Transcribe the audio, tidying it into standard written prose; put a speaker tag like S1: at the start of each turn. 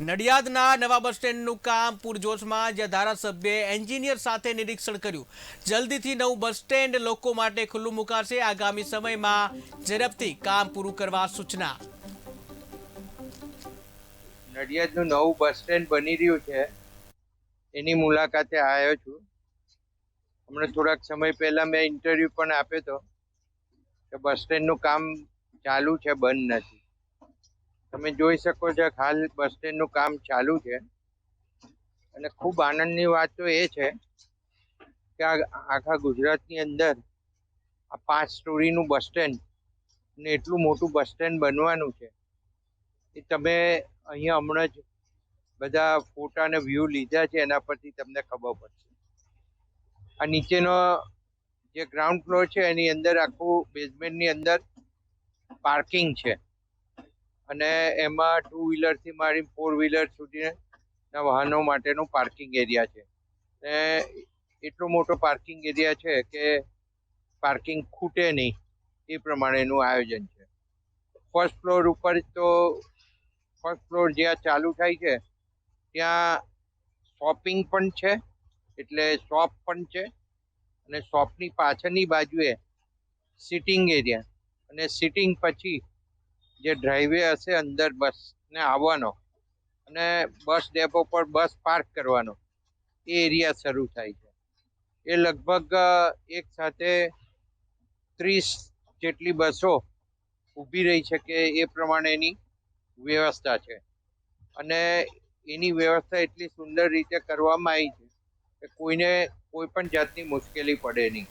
S1: નડિયાદના નવા બસ સ્ટેન્ડનું કામ પૂરજોશમાં, જ્યાં ધારાસભ્યએ એન્જિનિયર સાથે નિરીક્ષણ કર્યું. જલ્દીથી નવું બસ સ્ટેન્ડ લોકો માટે ખુલ્લું મુકાશે. આગામી સમયમાં ઝડપથી કામ પૂરું કરવા સૂચના.
S2: નડિયાદનું નવું બસ સ્ટેન્ડ બની રહ્યું છે, એની મુલાકાતે આવ્યો છું. હમણાં થોડાક સમય પહેલા મેં ઇન્ટરવ્યુ પણ આપ્યો હતો કે બસ સ્ટેન્ડનું કામ ચાલુ છે, બંધ નથી. તમે જોઈ શકો છો હાલ બસ સ્ટેન્ડનું કામ ચાલુ છે. અને ખૂબ આનંદની વાત તો એ છે કે આખા ગુજરાતની અંદર આ 5 સ્ટોરીનું બસ સ્ટેન્ડ ને એટલું મોટું બસ સ્ટેન્ડ બનવાનું છે એ તમે અહીંયા હમણાં જ બધા ફોટા અને વ્યૂ લીધા છે, એના પરથી તમને ખબર પડશે. આ નીચેનો જે ગ્રાઉન્ડ ફ્લોર છે એની અંદર આખું બેઝમેન્ટની અંદર પાર્કિંગ છે, અને એમાં 2 વ્હીલરથી માંડી 4 વ્હીલર સુધીના વાહનો માટેનું પાર્કિંગ એરિયા છે. એટલો મોટો પાર્કિંગ એરિયા છે કે પાર્કિંગ ખૂટે નહીં એ પ્રમાણેનું આયોજન છે. ફર્સ્ટ ફ્લોર ઉપર તો ફર્સ્ટ ફ્લોર જ્યાં ચાલુ થાય છે ત્યાં શોપિંગ પણ છે, એટલે શોપ પણ છે, અને શોપની પાછળની બાજુએ સિટિંગ એરિયા, અને સિટિંગ પછી જે ડ્રાઈવે હશે અંદર બસને આવવાનો અને બસ ડેપો પર બસ પાર્ક કરવાનો એ એરિયા શરૂ થાય છે. એ લગભગ એક સાથે 30 જેટલી બસો ઊભી રહી શકે એ પ્રમાણેની વ્યવસ્થા છે. અને એની વ્યવસ્થા એટલી સુંદર રીતે કરવામાં આવી છે કે કોઈને કોઈ પણ જાતની મુશ્કેલી પડે નહીં.